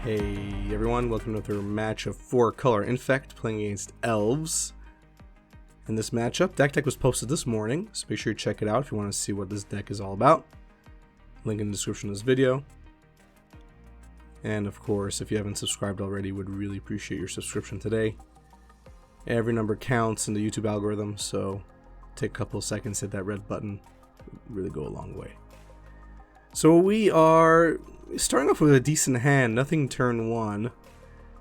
Hey everyone, welcome to another match of 4-color Infect playing against Elves. In this matchup, deck was posted this morning, so make sure you check it out if you want to see what this deck is all about. Link in the description of this video. And of course, if you haven't subscribed already, would really appreciate your subscription today. Every number counts in the YouTube algorithm, so take a couple of seconds, hit that red button. It would really go a long way. So we are starting off with a decent hand, nothing turn 1.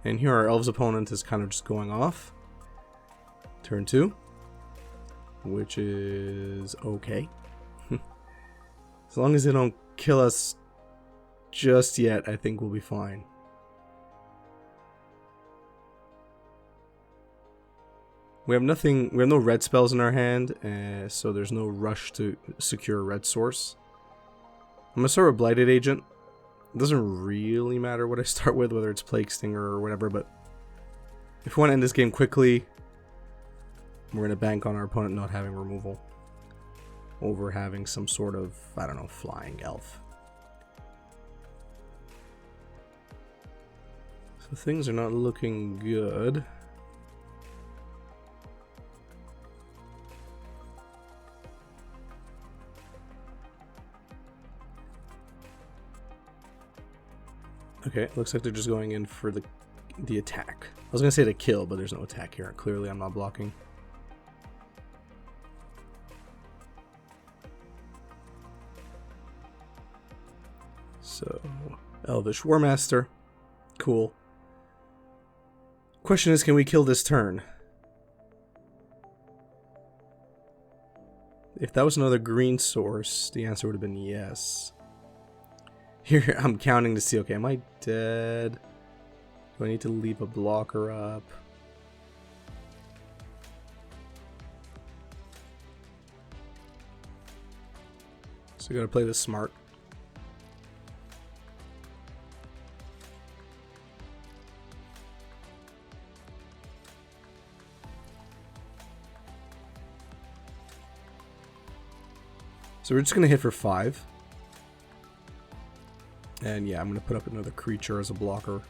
And here our Elves opponent is kind of just going off. Turn 2. Which is okay. As long as they don't kill us just yet, I think we'll be fine. We have no red spells in our hand, so there's no rush to secure a red source. I'm gonna start with Blighted Agent. It doesn't really matter what I start with, whether it's Plague Stinger or whatever, but if we want to end this game quickly, we're gonna bank on our opponent not having removal over having some sort of, I don't know, flying elf. So things are not looking good. Okay, looks like they're just going in for the attack. I was gonna say the kill, but there's no attack here. Clearly I'm not blocking. So, Elvish War Master. Cool. Question is, can we kill this turn? If that was another green source, the answer would have been yes. Here, I'm counting to see, okay, am I dead? Do I need to leave a blocker up? So you gotta play this smart. So we're just gonna hit for 5. And yeah, I'm going to put up another creature as a blocker.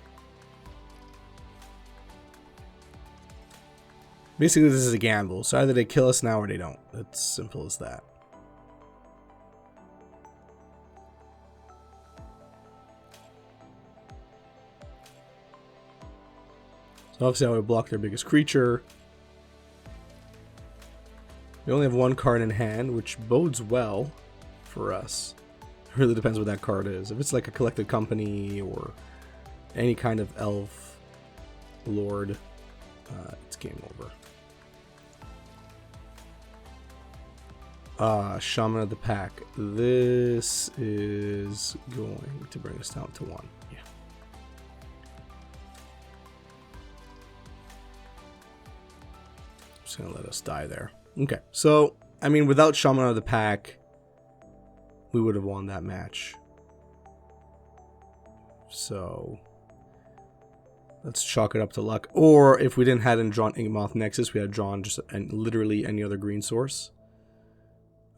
Basically, this is a gamble. So either they kill us now or they don't. It's simple as that. So obviously I would block their biggest creature. We only have one card in hand, which bodes well for us. Really depends what that card is. If it's like a Collected Company or any kind of elf lord, it's game over. Shaman of the Pack. This is going to bring us down to 1. Yeah. Just gonna let us die there. Okay, so I mean, without Shaman of the Pack, we would have won that match. So let's chalk it up to luck. Or if we hadn't drawn Inkmoth Nexus, we had drawn just literally any other green source,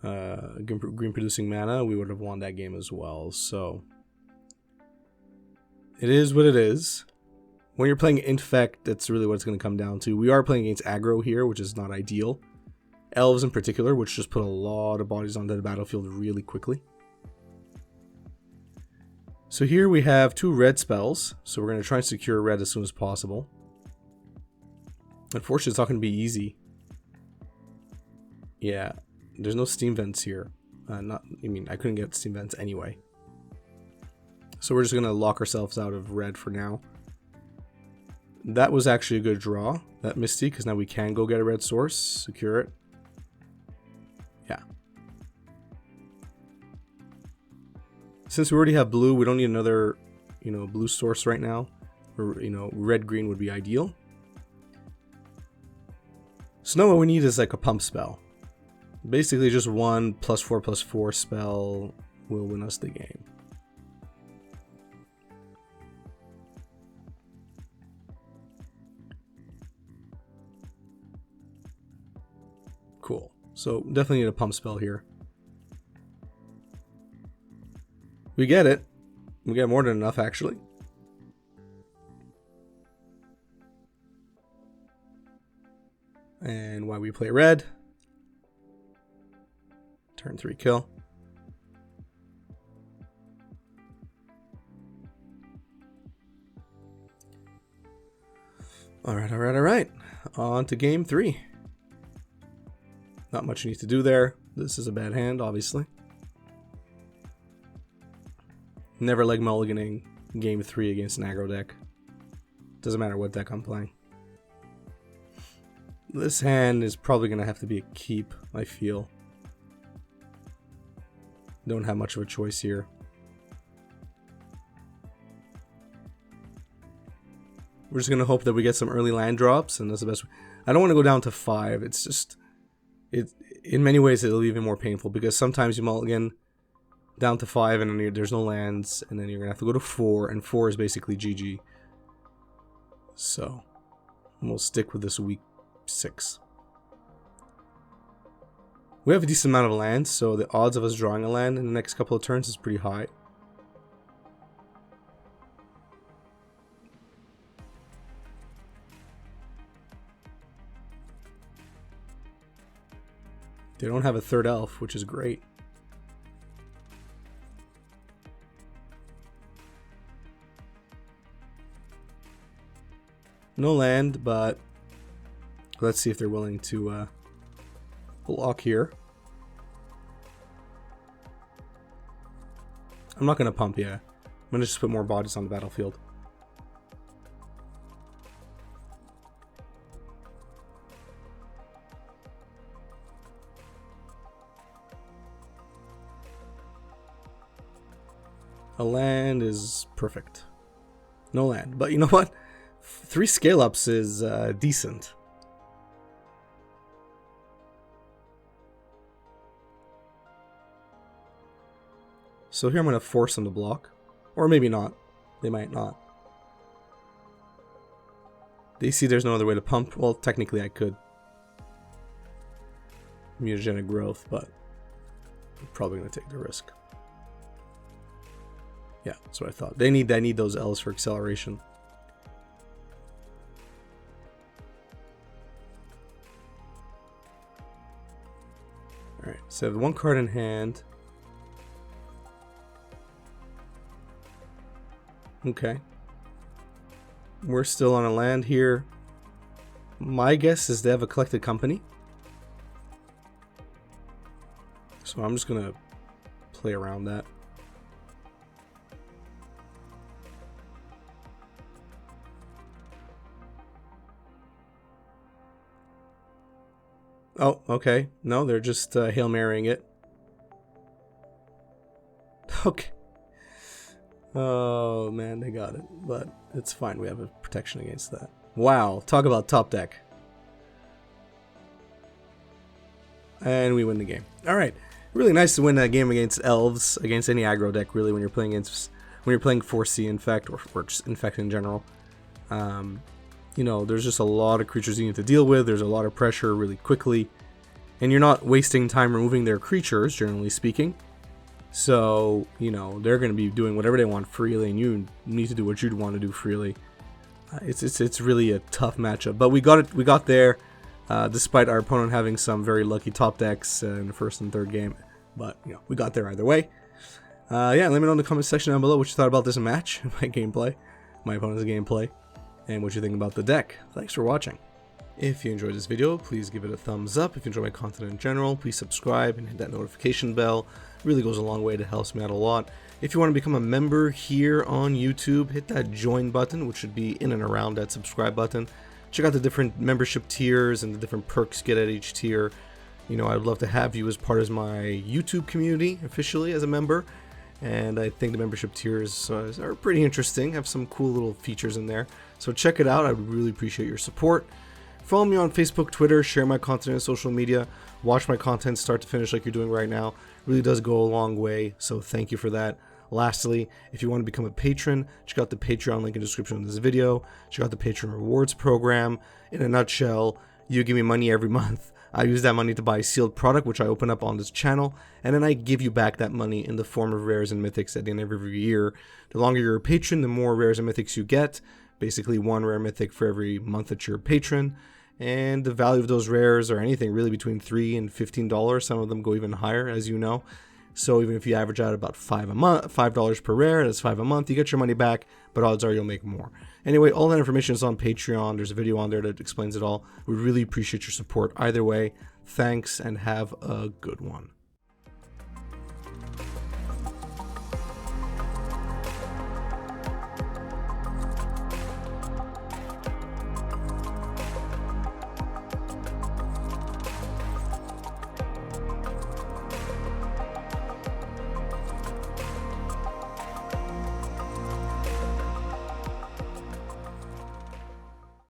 green producing mana, we would have won that game as well. So it is what it is. When you're playing Infect, that's really what it's going to come down to. We are playing against aggro here, which is not ideal. Elves in particular, which just put a lot of bodies onto the battlefield really quickly. So here we have 2 red spells, so we're going to try and secure red as soon as possible. Unfortunately, it's not going to be easy. Yeah, there's no steam vents here. I couldn't get steam vents anyway. So we're just going to lock ourselves out of red for now. That was actually a good draw, that Misty, because now we can go get a red source, secure it. Yeah. Since we already have blue, we don't need another, blue source right now. Or, red-green would be ideal. So now what we need is like a pump spell. Basically just 1 +4/+4 spell will win us the game. Cool. So definitely need a pump spell here. We get it. We get more than enough, actually. And why we play red. Turn 3 kill. Alright. On to game 3. Not much you need to do there. This is a bad hand, obviously. Never leg mulliganing game 3 against an aggro deck. Doesn't matter what deck I'm playing. This hand is probably going to have to be a keep, I feel. Don't have much of a choice here. We're just going to hope that we get some early land drops, and that's the best. I don't want to go down to 5. It's just, in many ways it'll be even more painful, because sometimes you mulligan down to 5 and then there's no lands, and then you're going to have to go to 4, and 4 is basically GG. So, we'll stick with this week 6. We have a decent amount of lands, so the odds of us drawing a land in the next couple of turns is pretty high. They don't have a third elf, which is great. No land, but let's see if they're willing to block here. I'm not going to pump yet. I'm going to just put more bodies on the battlefield. A land is perfect. No land. But you know what? 3 scale ups is decent. So here I'm going to force them to block. Or maybe not. They might not. They see there's no other way to pump. Well, technically I could. Mutagenic growth, but I'm probably going to take the risk. Yeah, that's what I thought. They need those L's for acceleration. Alright, so I have 1 card in hand. Okay. We're still on a land here. My guess is they have a collected company. So I'm just going to play around that. Oh, okay. No, they're just Hail Marying it. Okay. Oh, man, they got it. But it's fine. We have a protection against that. Wow. Talk about top deck. And we win the game. Alright. Really nice to win a game against elves, against any aggro deck, really, when you're playing against, when you're playing 4C Infect, or just Infect in general. You know, there's just a lot of creatures you need to deal with. There's a lot of pressure really quickly. And you're not wasting time removing their creatures, generally speaking. So, you know, they're going to be doing whatever they want freely, and you need to do what you'd want to do freely. It's really a tough matchup. But we got there, despite our opponent having some very lucky top decks in the first and third game. But, you know, we got there either way. Yeah, let me know in the comment section down below what you thought about this match, my gameplay, my opponent's gameplay, and what you think about the deck. Thanks for watching. If you enjoyed this video, please give it a thumbs up. If you enjoy my content in general, please subscribe and hit that notification bell. It really goes a long way. It helps me out a lot. If you want to become a member here on YouTube, hit that join button, which should be in and around that subscribe button. Check out the different membership tiers and the different perks you get at each tier. You know, I'd love to have you as part of my YouTube community officially as a member. And I think the membership tiers are pretty interesting, have some cool little features in there. So check it out. I would really appreciate your support. Follow me on Facebook, Twitter, share my content on social media, watch my content start to finish like you're doing right now. It really does go a long way, so thank you for that. Lastly, if you want to become a patron, check out the Patreon link in the description of this video. Check out the Patreon Rewards program. In a nutshell, you give me money every month. I use that money to buy sealed product, which I open up on this channel, and then I give you back that money in the form of rares and mythics at the end of every year. The longer you're a patron, the more rares and mythics you get. Basically, 1 rare mythic for every month that you're a patron. And the value of those rares are anything really between $3 and $15. Some of them go even higher, as you know. So even if you average out about $5 per rare, that's $5 a month, you get your money back, but odds are you'll make more. Anyway, all that information is on Patreon. There's a video on there that explains it all. We really appreciate your support either way. Thanks, and have a good one.